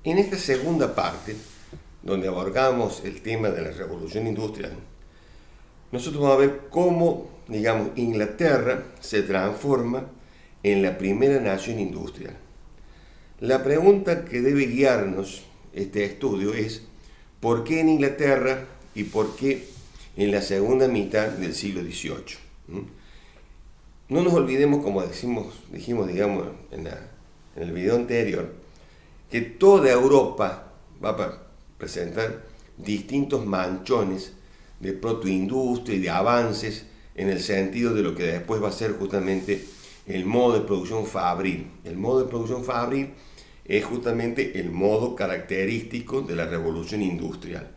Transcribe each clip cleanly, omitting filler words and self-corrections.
En esta segunda parte, donde abordamos el tema de la revolución industrial, nosotros vamos a ver cómo, digamos, Inglaterra se transforma en la primera nación industrial. La pregunta que debe guiarnos este estudio es ¿por qué en Inglaterra y por qué en la segunda mitad del siglo XVIII? No nos olvidemos, como dijimos digamos, en el video anterior, que toda Europa va a presentar distintos manchones de protoindustria y de avances en el sentido de lo que después va a ser justamente el modo de producción fabril. El modo de producción fabril es justamente el modo característico de la revolución industrial.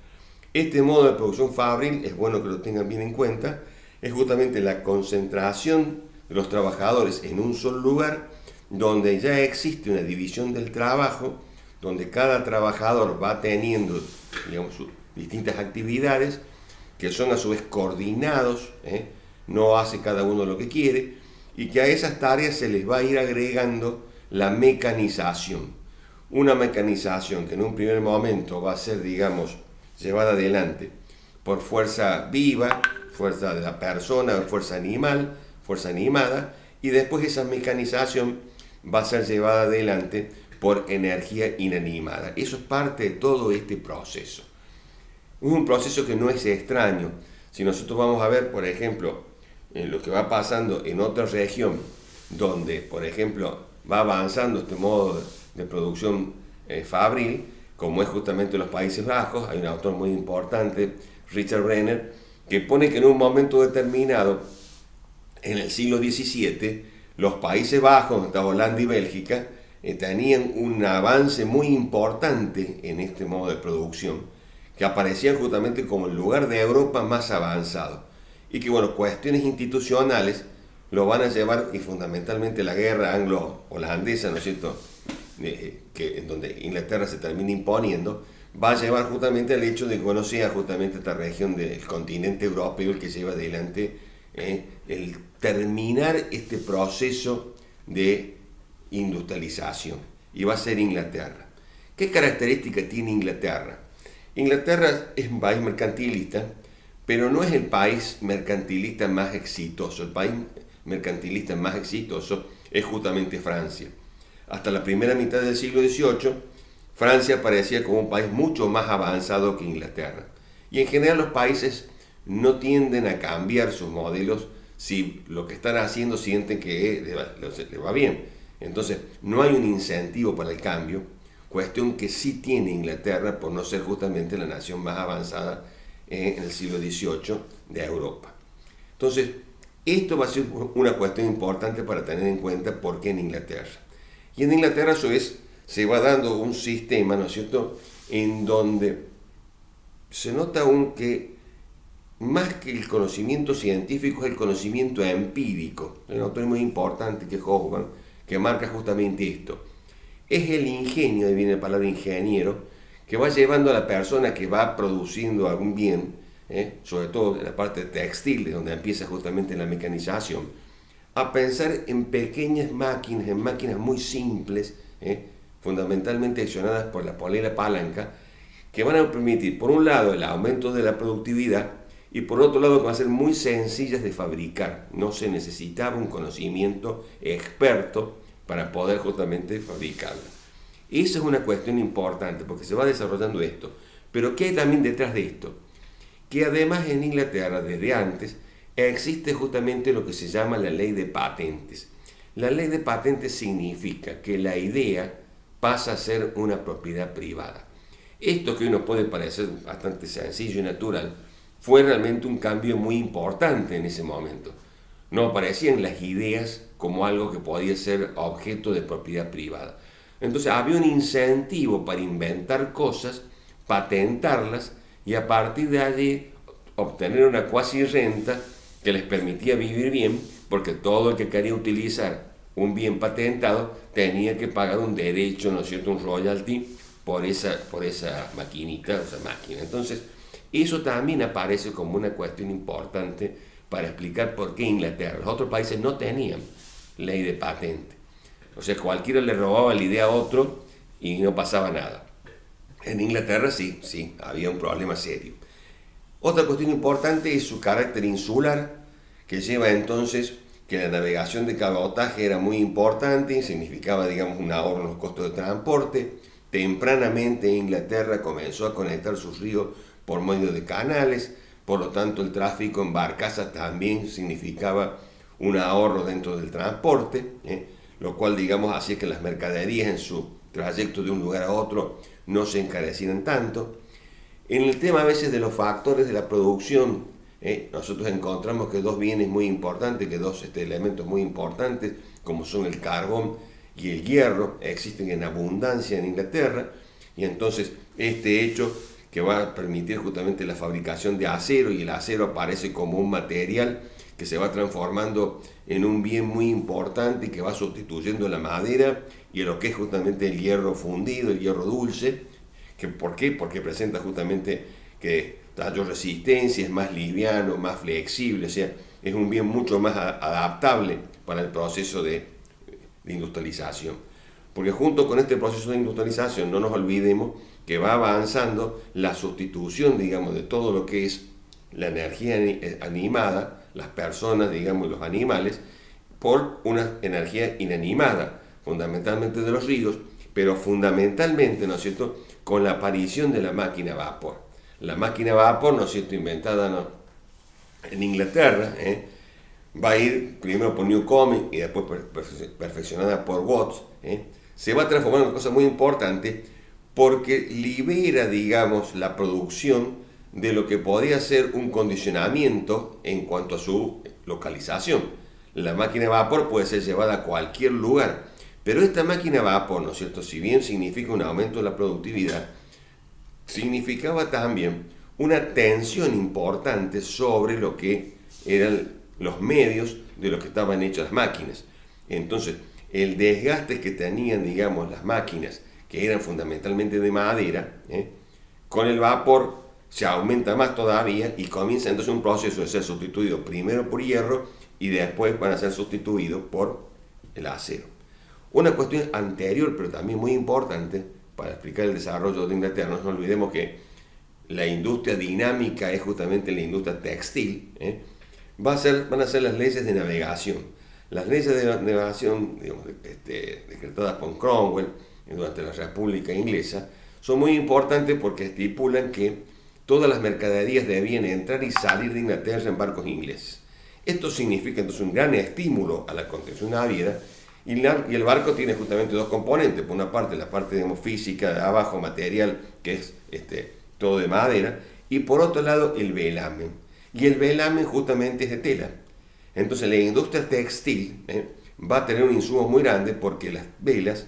Este modo de producción fabril, es bueno que lo tengan bien en cuenta, es justamente la concentración de los trabajadores en un solo lugar, donde ya existe una división del trabajo, donde cada trabajador va teniendo, digamos, sus distintas actividades, que son a su vez coordinados, no hace cada uno lo que quiere, y que a esas tareas se les va a ir agregando la mecanización. Una mecanización que en un primer momento va a ser, digamos, llevada adelante por fuerza viva, fuerza de la persona, fuerza animal, fuerza animada, y después esa mecanización va a ser llevada adelante por energía inanimada. Eso es parte de todo este proceso. Es un proceso que no es extraño. Si nosotros vamos a ver, por ejemplo, en lo que va pasando en otra región, donde, por ejemplo, va avanzando este modo de producción fabril, como es justamente los Países Bajos, hay un autor muy importante, Richard Brenner, que pone que en un momento determinado, en el siglo XVII, los Países Bajos, Holanda y Bélgica, tenían un avance muy importante en este modo de producción, que aparecían justamente como el lugar de Europa más avanzado, y que, bueno, cuestiones institucionales lo van a llevar, y fundamentalmente la guerra anglo-holandesa, ¿no es cierto?, que en donde Inglaterra se termina imponiendo, va a llevar justamente al hecho de que, bueno, sea justamente esta región del continente europeo el que lleva adelante el terminar este proceso de industrialización, y va a ser Inglaterra. ¿Qué característica tiene Inglaterra? Inglaterra es un país mercantilista, pero no es el país mercantilista más exitoso. El país mercantilista más exitoso es justamente Francia. Hasta la primera mitad del siglo XVIII, Francia parecía como un país mucho más avanzado que Inglaterra. Y en general los países no tienden a cambiar sus modelos si lo que están haciendo sienten que les va bien. Entonces, no hay un incentivo para el cambio, cuestión que sí tiene Inglaterra por no ser justamente la nación más avanzada en el siglo XVIII de Europa. Entonces, esto va a ser una cuestión importante para tener en cuenta por qué en Inglaterra. Y en Inglaterra, a su vez, se va dando un sistema, ¿no es cierto?, en donde se nota aún que más que el conocimiento científico es el conocimiento empírico. Hay un autor muy importante que es Hoffman, que marca justamente esto. Es el ingenio, ahí viene la palabra ingeniero, que va llevando a la persona que va produciendo algún bien, sobre todo en la parte textil, de donde empieza justamente la mecanización, a pensar en pequeñas máquinas, en máquinas muy simples, fundamentalmente accionadas por la polera palanca, que van a permitir, por un lado, el aumento de la productividad, y por otro lado, que van a ser muy sencillas de fabricar. No se necesitaba un conocimiento experto para poder justamente fabricarla. Esa es una cuestión importante, porque se va desarrollando esto. Pero ¿qué hay también detrás de esto? Que además en Inglaterra, desde antes, existe justamente lo que se llama la ley de patentes. La ley de patentes significa que la idea pasa a ser una propiedad privada. Esto, que hoy nos puede parecer bastante sencillo y natural, fue realmente un cambio muy importante en ese momento. No aparecían las ideas como algo que podía ser objeto de propiedad privada. Entonces había un incentivo para inventar cosas, patentarlas, y a partir de allí obtener una cuasi renta que les permitía vivir bien, porque todo el que quería utilizar un bien patentado tenía que pagar un derecho, ¿no es cierto?, un royalty por esa maquinita, esa máquina. Entonces, eso también aparece como una cuestión importante para explicar por qué Inglaterra. Los otros países no tenían ley de patente. O sea, cualquiera le robaba la idea a otro y no pasaba nada. En Inglaterra sí, había un problema serio. Otra cuestión importante es su carácter insular, que lleva entonces que la navegación de cabotaje era muy importante y significaba, digamos, un ahorro en los costos de transporte. Tempranamente Inglaterra comenzó a conectar sus ríos por medio de canales, por lo tanto el tráfico en barcazas también significaba un ahorro dentro del transporte, lo cual, digamos, hacía que las mercaderías en su trayecto de un lugar a otro no se encarecieran tanto. En el tema a veces de los factores de la producción, nosotros encontramos que dos bienes muy importantes, que dos elementos muy importantes, como son el carbón y el hierro, existen en abundancia en Inglaterra, y entonces este hecho que va a permitir justamente la fabricación de acero, y el acero aparece como un material que se va transformando en un bien muy importante y que va sustituyendo la madera y lo que es justamente el hierro fundido, el hierro dulce. ¿Por qué? Porque presenta justamente que mayor resistencia, es más liviano, más flexible, o sea, es un bien mucho más adaptable para el proceso de industrialización. Porque junto con este proceso de industrialización, no nos olvidemos que va avanzando la sustitución, digamos, de todo lo que es la energía animada, las personas, digamos, y los animales, por una energía inanimada, fundamentalmente de los ríos, pero fundamentalmente, ¿no es cierto?, con la aparición de la máquina a vapor. La máquina a vapor, ¿no es cierto?, inventada en Inglaterra, va a ir primero por Newcomen y después perfeccionada por Watts, se va a transformar en una cosa muy importante porque libera, digamos, la producción de lo que podía ser un condicionamiento en cuanto a su localización. La máquina a vapor puede ser llevada a cualquier lugar, pero esta máquina a vapor, ¿no es cierto?, si bien significa un aumento de la productividad, significaba también una tensión importante sobre lo que eran los medios de los que estaban hechas las máquinas. Entonces, el desgaste que tenían, digamos, las máquinas, que eran fundamentalmente de madera, con el vapor se aumenta más todavía y comienza entonces un proceso de ser sustituido primero por hierro y después van a ser sustituidos por el acero. Una cuestión anterior, pero también muy importante para explicar el desarrollo de Inglaterra, no nos olvidemos que la industria dinámica es justamente la industria textil, van a ser las leyes de navegación. Las leyes de navegación, digamos, decretadas por Cromwell durante la República Inglesa, son muy importantes porque estipulan que todas las mercaderías debían entrar y salir de Inglaterra en barcos ingleses. Esto significa entonces un gran estímulo a la construcción naviera, y el barco tiene justamente dos componentes. Por una parte, la parte, digamos, física de abajo, material, que es todo de madera, y por otro lado el velamen. Y el velamen justamente es de tela. Entonces la industria textil va a tener un insumo muy grande porque las velas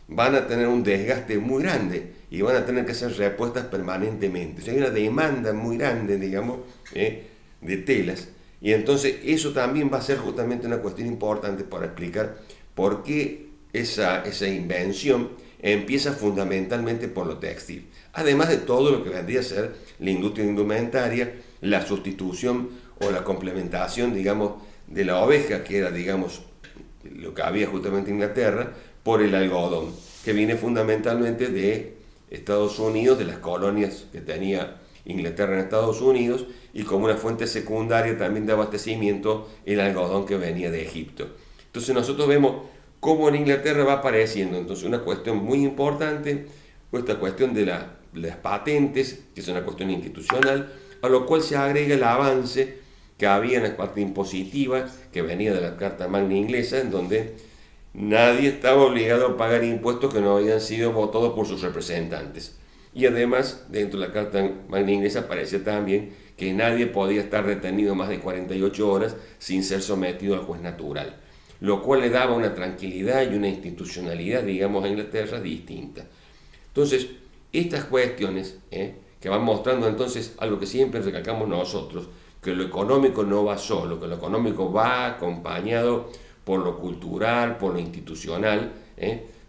van a tener un desgaste muy grande y van a tener que ser repuestas permanentemente. O sea, hay una demanda muy grande, digamos, de telas, y entonces eso también va a ser justamente una cuestión importante para explicar por qué esa invención empieza fundamentalmente por lo textil. Además de todo lo que vendría a ser la industria indumentaria, la sustitución o la complementación, digamos, de la oveja, que era, digamos, lo que había justamente en Inglaterra, por el algodón, que viene fundamentalmente de Estados Unidos, de las colonias que tenía Inglaterra en Estados Unidos, y como una fuente secundaria también de abastecimiento el algodón que venía de Egipto. Entonces nosotros vemos cómo en Inglaterra va apareciendo entonces una cuestión muy importante, esta cuestión de las patentes, que es una cuestión institucional, a lo cual se agrega el avance que había en la parte impositiva que venía de la Carta Magna Inglesa, en donde nadie estaba obligado a pagar impuestos que no habían sido votados por sus representantes. Y además, dentro de la Carta Magna Inglesa aparece también que nadie podía estar retenido más de 48 horas sin ser sometido al juez natural, lo cual le daba una tranquilidad y una institucionalidad, digamos, a Inglaterra distinta. Entonces, estas cuestiones que van mostrando entonces algo que siempre recalcamos nosotros, que lo económico no va solo, que lo económico va acompañado por lo cultural, por lo institucional,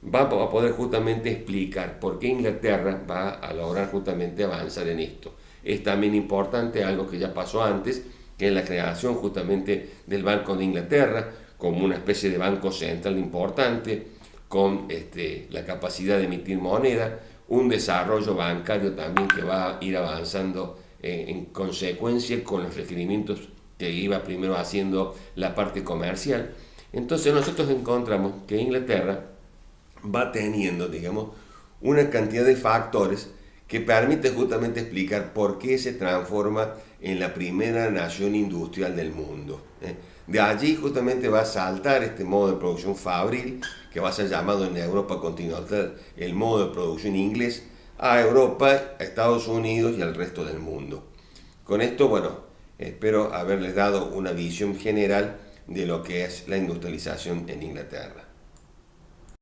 va a poder justamente explicar por qué Inglaterra va a lograr justamente avanzar en esto. Es también importante algo que ya pasó antes, que es la creación justamente del Banco de Inglaterra, como una especie de banco central importante, con la capacidad de emitir moneda, un desarrollo bancario también que va a ir avanzando en consecuencia con los requerimientos que iba primero haciendo la parte comercial. Entonces nosotros encontramos que Inglaterra va teniendo, digamos, una cantidad de factores que permite justamente explicar por qué se transforma en la primera nación industrial del mundo. De allí justamente va a saltar este modo de producción fabril, que va a ser llamado en Europa continental el modo de producción inglés, a Europa, a Estados Unidos y al resto del mundo. Con esto, bueno, espero haberles dado una visión general de lo que es la industrialización en Inglaterra.